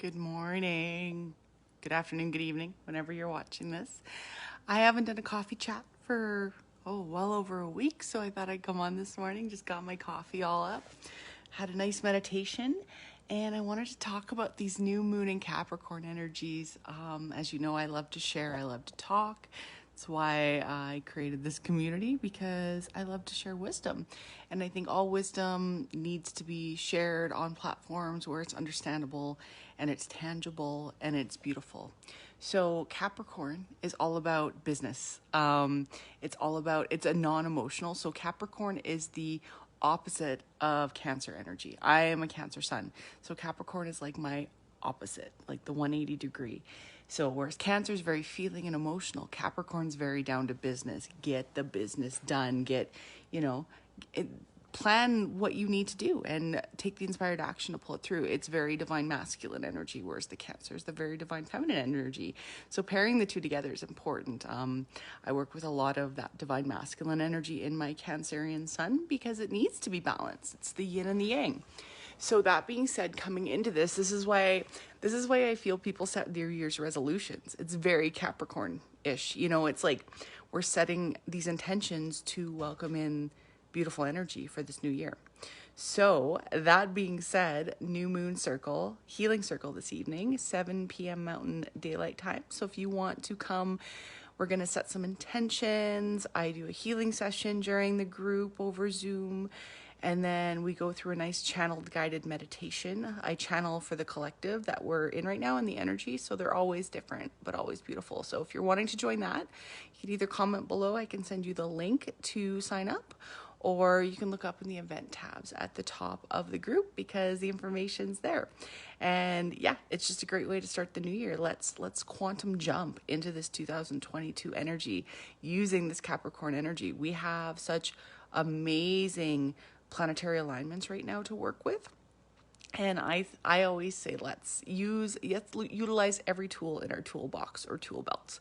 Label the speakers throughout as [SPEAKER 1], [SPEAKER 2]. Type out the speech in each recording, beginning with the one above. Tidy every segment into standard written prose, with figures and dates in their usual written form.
[SPEAKER 1] Good morning, good afternoon, good evening, whenever you're watching this. I haven't done a coffee chat for, well over a week, so I thought I'd come on this morning. Just got my coffee all up, had a nice meditation, and I wanted to talk about these new moon and Capricorn energies. As you know, I love to share, I love to talk. That's why I created this community, because I love to share wisdom. And I think all wisdom needs to be shared on platforms where it's understandable and it's tangible and it's beautiful. So Capricorn is all about business. It's a non-emotional. So Capricorn is the opposite of Cancer energy. I am a Cancer sun. So Capricorn is like my opposite, like the 180 degree. So whereas Cancer is very feeling and emotional, Capricorn's very down to business. Get the business done. Plan what you need to do and take the inspired action to pull it through. It's very divine masculine energy, whereas the Cancer is the very divine feminine energy. So pairing the two together is important. I work with a lot of that divine masculine energy in my Cancerian sun because it needs to be balanced. It's the yin and the yang. So that being said, coming into this is why I feel people set their year's resolutions. It's very Capricorn-ish. It's like we're setting these intentions to welcome in beautiful energy for this new year. So that being said, new moon circle, healing circle this evening, 7 p.m. Mountain Daylight Time. So if you want to come, we're going to set some intentions. I do a healing session during the group over Zoom. And then we go through a nice channeled guided meditation. I channel for the collective that we're in right now in the energy. So they're always different, but always beautiful. So if you're wanting to join that, you can either comment below. I can send you the link to sign up, or you can look up in the event tabs at the top of the group because the information's there. And yeah, it's just a great way to start the new year. Let's quantum jump into this 2022 energy using this Capricorn energy. We have such amazing planetary alignments right now to work with. And I always say, let's utilize every tool in our toolbox or tool belt.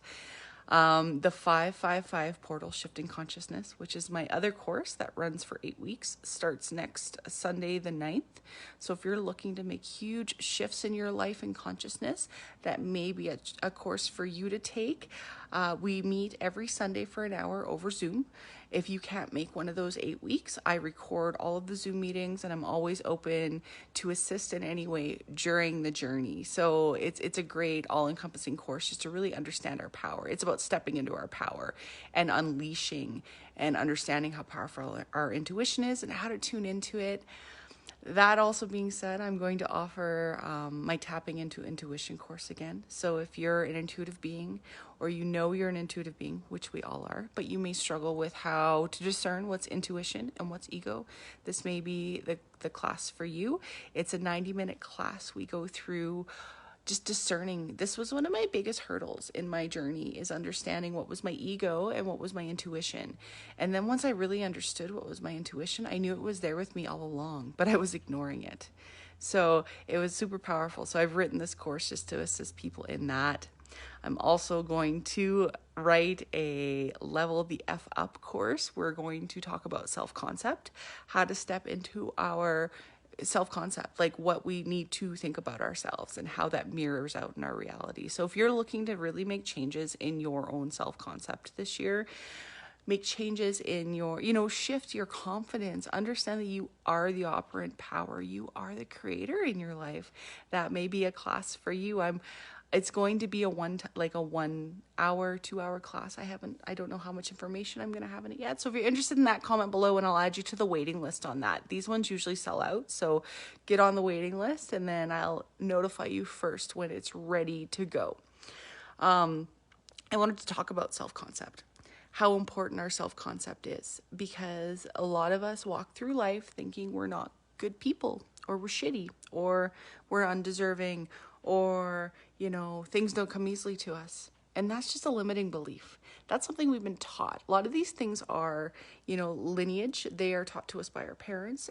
[SPEAKER 1] The 555 portal shifting consciousness, which is my other course that runs for 8 weeks, starts next Sunday, the 9th. So if you're looking to make huge shifts in your life and consciousness, that may be a course for you to take. We meet every Sunday for an hour over Zoom. If you can't make one of those 8 weeks, I record all of the Zoom meetings and I'm always open to assist in any way during the journey. So it's a great all-encompassing course just to really understand our power. It's about stepping into our power and unleashing and understanding how powerful our intuition is and how to tune into it. That also being said, I'm going to offer my tapping into intuition course again. So if you're an intuitive being, or you're an intuitive being, which we all are, but you may struggle with how to discern what's intuition and what's ego, this may be the class for you. It's a 90-minute class. We go through just discerning. This was one of my biggest hurdles in my journey, is understanding what was my ego and what was my intuition. And then once I really understood what was my intuition, I knew it was there with me all along, but I was ignoring it. So it was super powerful. So I've written this course just to assist people in that. I'm also going to write a Level the F Up course. We're going to talk about self-concept, how to step into our self-concept, like what we need to think about ourselves and how that mirrors out in our reality. So if you're looking to really make changes in your own self-concept this year, make changes in your, shift your confidence, understand that you are the operant power, you are the creator in your life. That may be a class for you. It's going to be a 1 hour, 2 hour class. I don't know how much information I'm going to have in it yet. So if you're interested in that, comment below and I'll add you to the waiting list on that. These ones usually sell out. So get on the waiting list and then I'll notify you first when it's ready to go. I wanted to talk about self-concept, how important our self-concept is, because a lot of us walk through life thinking we're not good people, or we're shitty, or we're undeserving, or, things don't come easily to us. And that's just a limiting belief. That's something we've been taught. A lot of these things are, lineage. They are taught to us by our parents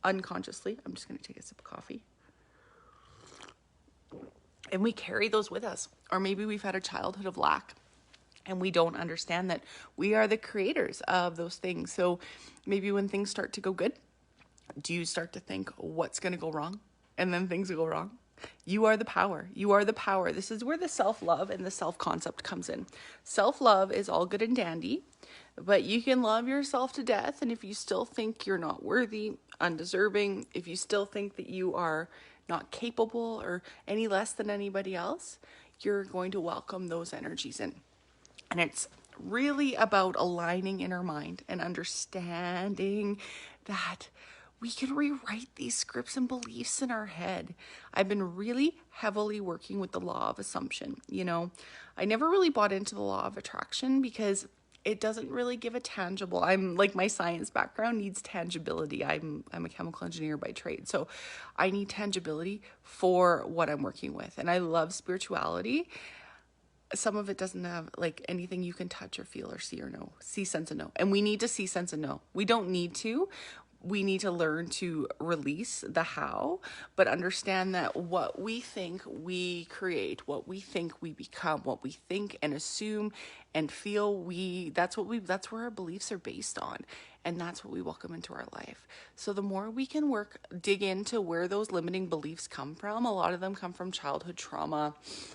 [SPEAKER 1] unconsciously. I'm just going to take a sip of coffee. And we carry those with us. Or maybe we've had a childhood of lack and we don't understand that we are the creators of those things. So maybe when things start to go good, do you start to think what's going to go wrong? And then things go wrong. You are the power. You are the power. This is where the self-love and the self-concept comes in. Self-love is all good and dandy, but you can love yourself to death. And if you still think you're not worthy, undeserving, if you still think that you are not capable or any less than anybody else, you're going to welcome those energies in. And it's really about aligning in our mind and understanding that we can rewrite these scripts and beliefs in our head. I've been really heavily working with the law of assumption. You know, I never really bought into the law of attraction because it doesn't really give a tangible. I'm like, my science background needs tangibility. I'm a chemical engineer by trade, so I need tangibility for what I'm working with. And I love spirituality. Some of it doesn't have like anything you can touch or feel or see or know. See, sense, and know. And we need to see, sense, and know. We don't need to. We need to learn to release the how, but understand that what we think we create, what we think we become, what we think and assume and feel that's where our beliefs are based on. And that's what we welcome into our life. So the more we can dig into where those limiting beliefs come from, a lot of them come from childhood trauma.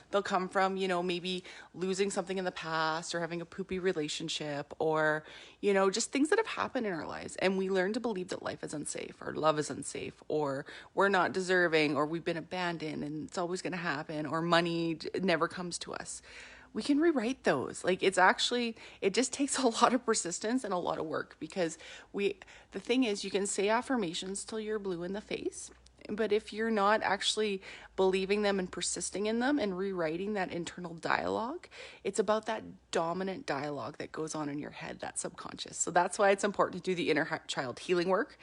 [SPEAKER 1] They'll come from, maybe losing something in the past or having a poopy relationship or, just things that have happened in our lives. And we learn to believe that life is unsafe or love is unsafe or we're not deserving or we've been abandoned and it's always going to happen or money never comes to us. We can rewrite those. Like it just takes a lot of persistence and a lot of work because the thing is you can say affirmations till you're blue in the face. But if you're not actually believing them and persisting in them and rewriting that internal dialogue, it's about that dominant dialogue that goes on in your head, that subconscious. So that's why it's important to do the inner child healing work.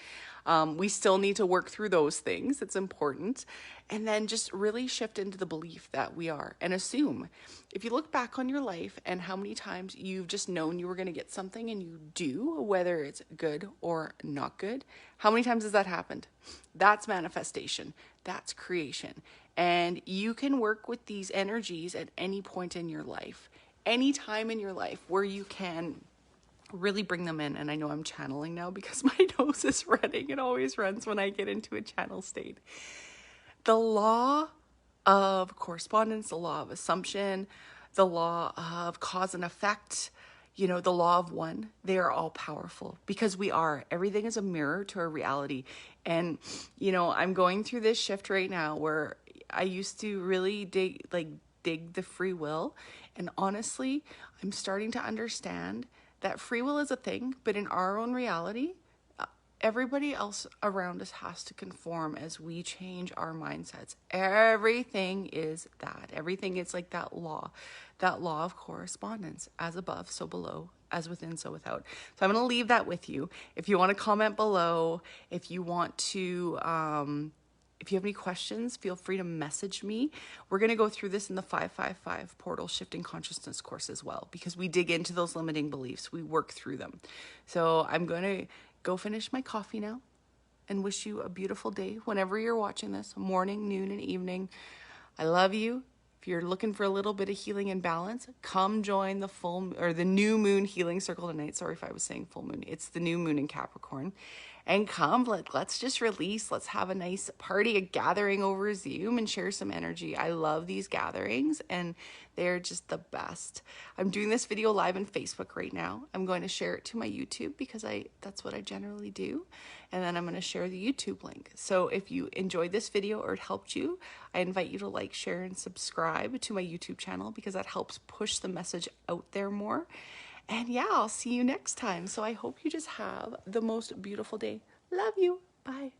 [SPEAKER 1] We still need to work through those things. It's important. And then just really shift into the belief that we are and assume. If you look back on your life and how many times you've just known you were going to get something and you do, whether it's good or not good, how many times has that happened? That's manifestation. That's creation. And you can work with these energies at any point in your life, any time in your life where you can really bring them in. And I know I'm channeling now because my nose is running. It always runs when I get into a channel state. The law of correspondence, the law of assumption, the law of cause and effect, the law of one, they are all powerful because everything is a mirror to our reality. And, I'm going through this shift right now where I used to really dig the free will. And honestly, I'm starting to understand that free will is a thing, but in our own reality, everybody else around us has to conform as we change our mindsets. Everything is that. Everything is like that law of correspondence, as above, so below, as within, so without. So I'm going to leave that with you. If you want to comment below, if you want to, if you have any questions, feel free to message me. We're going to go through this in the 555 Portal Shifting Consciousness course as well, because we dig into those limiting beliefs. We work through them. So I'm going to go finish my coffee now and wish you a beautiful day whenever you're watching this, morning, noon, and evening. I love you. If you're looking for a little bit of healing and balance, come join the new moon healing circle tonight. Sorry if I was saying full moon. It's the new moon in Capricorn. And come, let's just release. Let's have a nice party, a gathering over Zoom and share some energy. I love these gatherings and they're just the best. I'm doing this video live on Facebook right now. I'm going to share it to my YouTube because that's what I generally do. And then I'm going to share the YouTube link. So if you enjoyed this video or it helped you, I invite you to like, share, and subscribe to my YouTube channel because that helps push the message out there more. And yeah, I'll see you next time. So I hope you just have the most beautiful day. Love you. Bye.